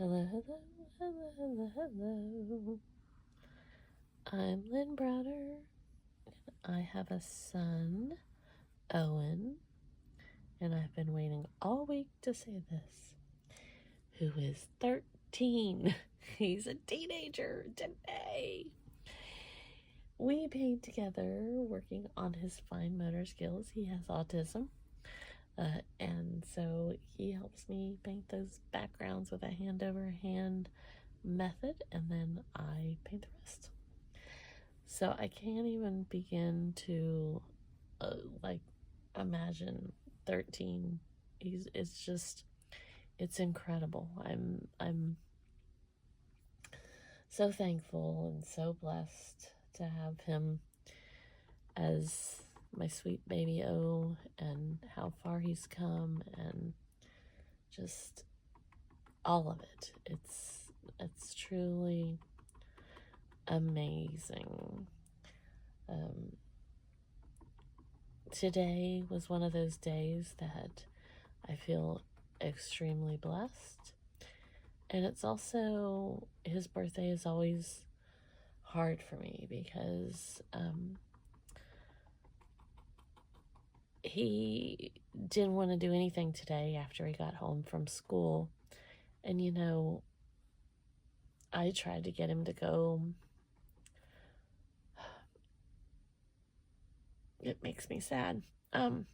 Hello, hello, hello, hello, hello. I'm Lynn Browder. I have a son, Owen, and I've been waiting all week to say this, who is 13. He's a teenager today. We paint together, working on his fine motor skills. He has autism, and so he helps me paint those backgrounds with a hand-over-hand method, and then I paint the rest. So I can't even begin to imagine 13. It's incredible. I'm so thankful and so blessed to have him as my sweet baby O, and how far he's come, and just all of it. It's truly amazing. Today was one of those days that I feel extremely blessed. And it's also, his birthday is always hard for me because he didn't want to do anything today after he got home from school. And I tried to get him to go. It makes me sad. Go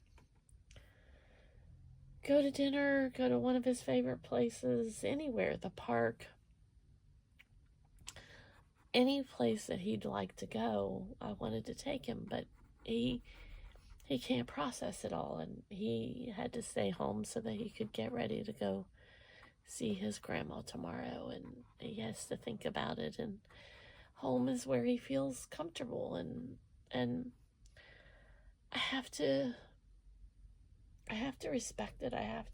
to dinner, go to one of his favorite places, anywhere, the park, any place that he'd like to go. I wanted to take him, but he can't process it all, and he had to stay home so that he could get ready to go see his grandma tomorrow, and he has to think about it, and home is where he feels comfortable, and I have to respect it. I have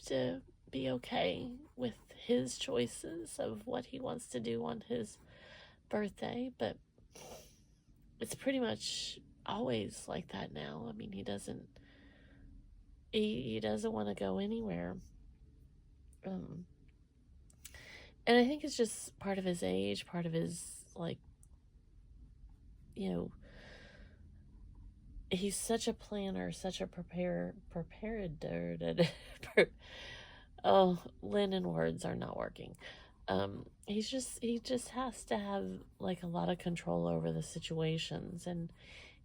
to be okay with his choices of what he wants to do on his birthday, but it's pretty much always like that now. I mean, he doesn't want to go anywhere. And I think it's just part of his age, part of his, he's such a planner, such a prepared. Oh, Lynn and words are not working. He just has to have a lot of control over the situations, and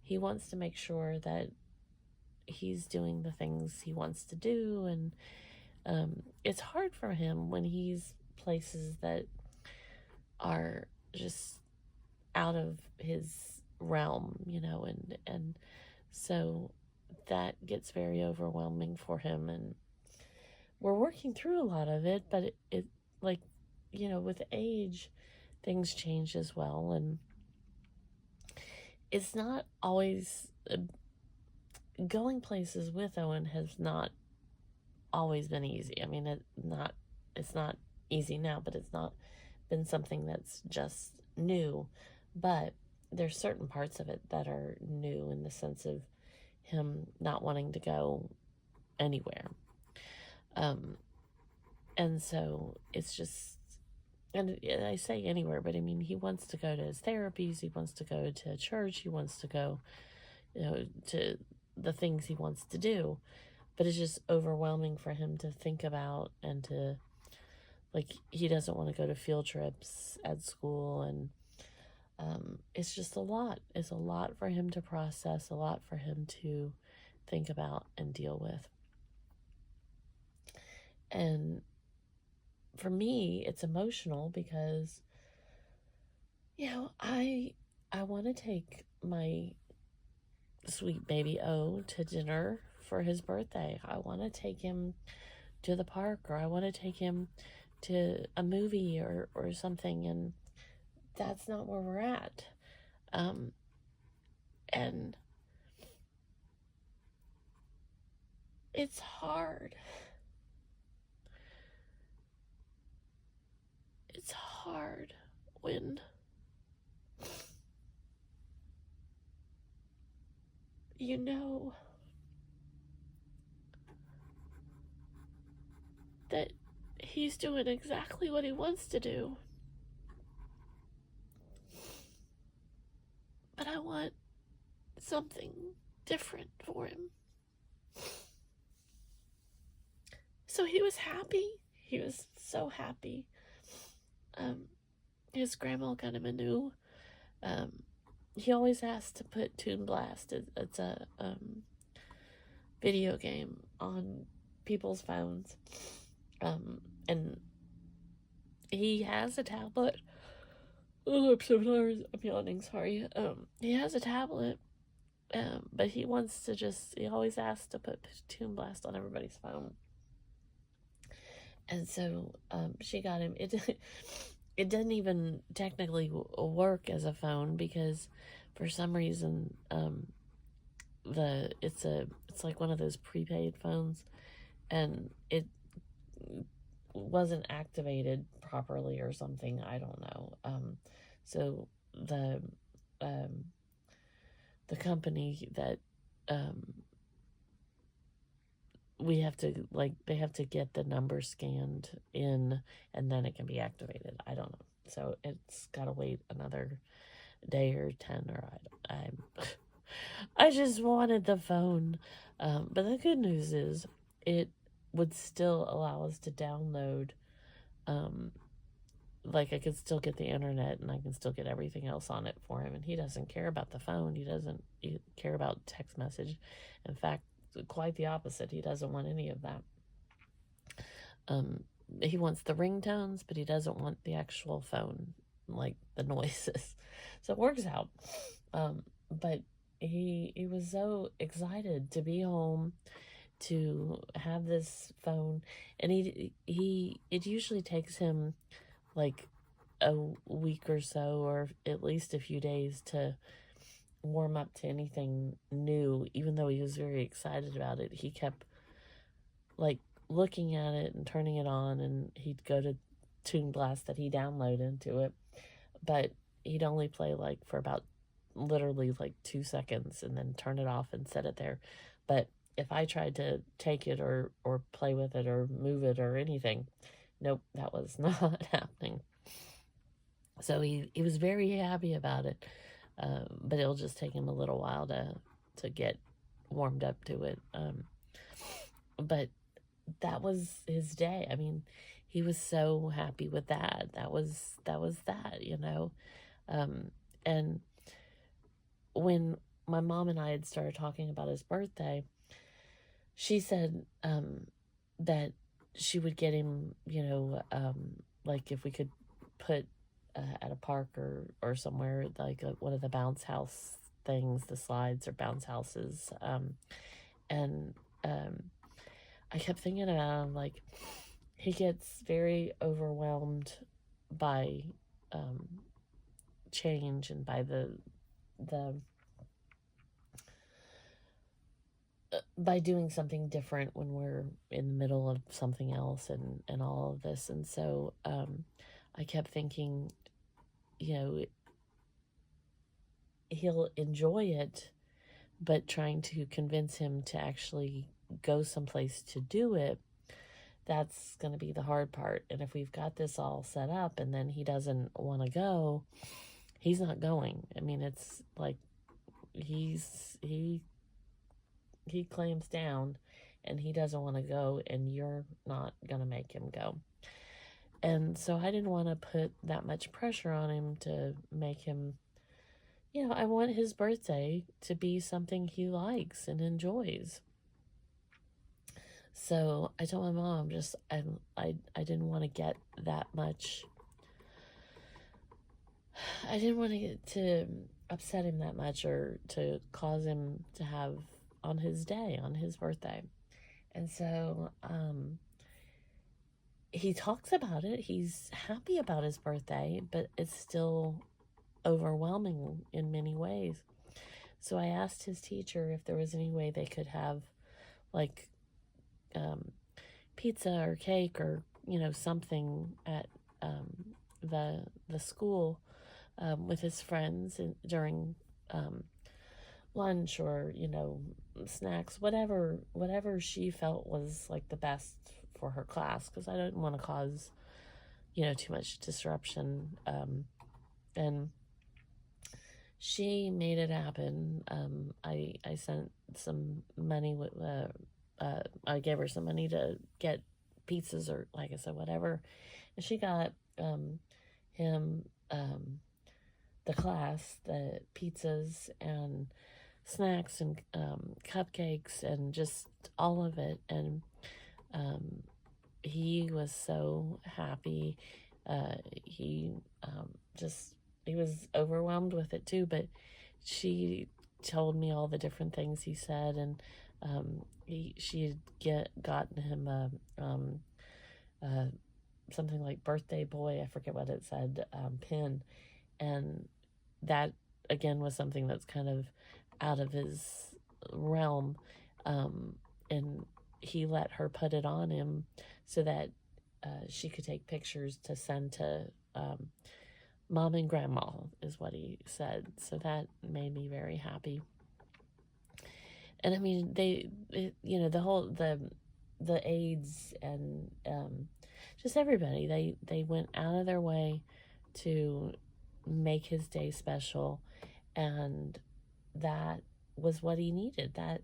he wants to make sure that he's doing the things he wants to do, and it's hard for him when he's places that are just out of his realm, and so that gets very overwhelming for him, and we're working through a lot of it, but it with age, things change as well, and it's not always going places with Owen has not always been easy. I mean, it's not easy now, but it's not been something that's just new. But there's certain parts of it that are new in the sense of him not wanting to go anywhere. And so it's just, and I say anywhere, but I mean, he wants to go to his therapies, he wants to go to church, he wants to go, to the things he wants to do, but it's just overwhelming for him to think about, and to, he doesn't want to go to field trips at school, and it's just a lot. It's a lot for him to process, a lot for him to think about and deal with. And for me, it's emotional because, I want to take my sweet baby O to dinner for his birthday. I want to take him to the park, or I want to take him to a movie or something, and that's not where we're at. And it's hard. It's hard when he's doing exactly what he wants to do. But I want something different for him. So he was happy. He was so happy. His grandma got him a new, he always has to put Toon Blast. It's a video game on people's phones. And he has a tablet. Oh, I'm so tired. I'm yawning, sorry. He has a tablet, but he wants to he always asks to put Toon Blast on everybody's phone. And so she got him. It doesn't even technically work as a phone because for some reason it's like one of those prepaid phones, and it wasn't activated properly or something. I don't know. So the company that we have to, like, they have to get the number scanned in and then it can be activated. I don't know. So it's got to wait another day or 10 or I just wanted the phone. But the good news is it would still allow us to download, like I could still get the internet and I can still get everything else on it for him. And he doesn't care about the phone. He doesn't care about text message. In fact, quite the opposite. He doesn't want any of that. He wants the ringtones, but he doesn't want the actual phone, like the noises. So it works out. But he was so excited to be home, to have this phone, and it usually takes him like a week or so, or at least a few days to warm up to anything new. Even though he was very excited about it, he kept like looking at it and turning it on, and he'd go to Toon Blast that he downloaded into it, but he'd only play like for about literally like 2 seconds and then turn it off and set it there. But if I tried to take it or play with it or move it or anything, nope, that was not happening. So he was very happy about it, but it'll just take him a little while to get warmed up to it. But that was his day. I mean, he was so happy with that. That was that, you know. And when my mom and I had started talking about his birthday, she said that she would get him, you know, like if we could put at a park or somewhere, like one of the bounce house things, the slides or bounce houses. And I kept thinking about him, like, he gets very overwhelmed by change and by by doing something different when we're in the middle of something else and all of this. And so I kept thinking, you know, he'll enjoy it, but trying to convince him to actually go someplace to do it, that's going to be the hard part. And if we've got this all set up and then he doesn't want to go, he's not going. I mean, it's like he clams down and he doesn't want to go, and you're not going to make him go. And so I didn't want to put that much pressure on him to make him, you know, I want his birthday to be something he likes and enjoys. So I told my mom, I didn't want to get that much. I didn't want to get to upset him that much or to cause him to have on his day, on his birthday. And so he talks about it. He's happy about his birthday, but it's still overwhelming in many ways. So I asked his teacher if there was any way they could have like pizza or cake or, you know, something at the school with his friends during lunch or, you know, snacks, whatever she felt was like the best for her class, because I didn't want to cause, too much disruption. And she made it happen. I sent some money with, I gave her some money to get pizzas or, like I said, whatever. And she got him, the class, the pizzas and snacks and cupcakes and just all of it. And he was so happy. He he was overwhelmed with it too, but she told me all the different things he said, and she had gotten him something like birthday boy, I forget what it said, pin, and that again was something that's kind of out of his realm, and he let her put it on him so that she could take pictures to send to Mom and Grandma, is what he said. So that made me very happy. And I mean, the aides and just everybody, they went out of their way to make his day special, and that was what he needed. That,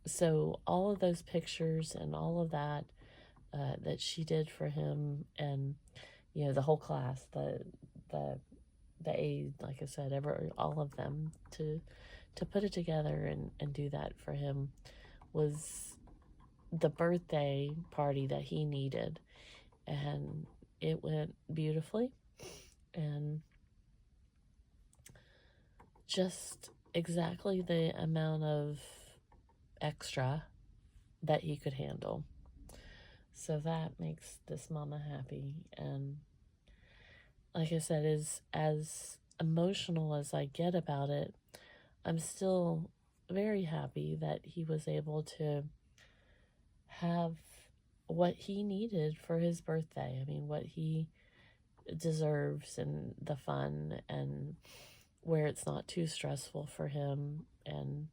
so all of those pictures and all of that that she did for him, and the whole class, the aide, like I said, all of them, to put it together and do that for him was the birthday party that he needed. And it went beautifully, and just exactly the amount of extra that he could handle. So that makes this mama happy. And like I said, as emotional as I get about it, I'm still very happy that he was able to have what he needed for his birthday. I mean, what he deserves, and the fun, and where it's not too stressful for him. And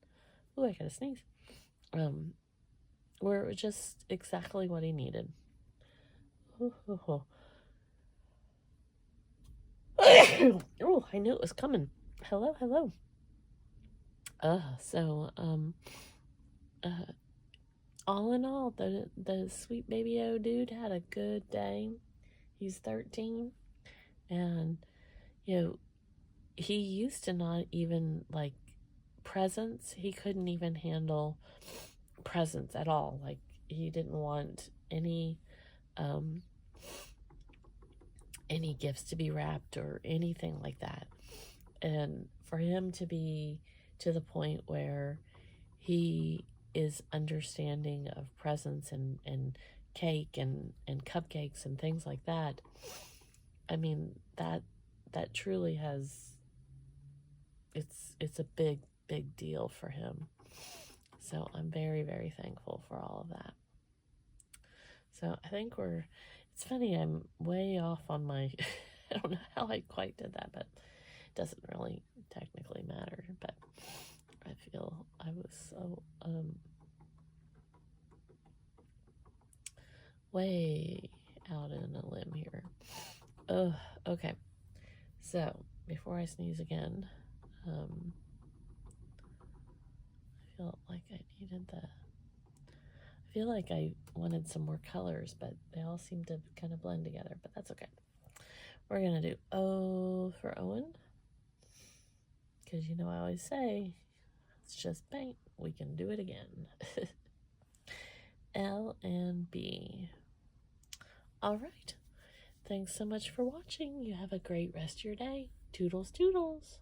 I gotta sneeze. Where it was just exactly what he needed. Oh, I knew it was coming. Hello. So all in all, the sweet baby O dude had a good day. He's 13, and he used to not even like presents. He couldn't even handle presents at all. Like, he didn't want any gifts to be wrapped or anything like that. And for him to be to the point where he is understanding of presents and cake and cupcakes and things like that, I mean, that truly has, it's a big deal for him. So I'm very, very thankful for all of that. So I think it's funny, I'm way off on my, I don't know how I quite did that, but it doesn't really technically matter. But I feel I was so, way out in a limb here. Oh, okay. So, before I sneeze again, I feel like I feel like I wanted some more colors, but they all seem to kind of blend together, but that's okay. We're going to do O for Owen, because I always say, it's just paint. We can do it again. L and B. All right. Thanks so much for watching. You have a great rest of your day. Toodles, toodles.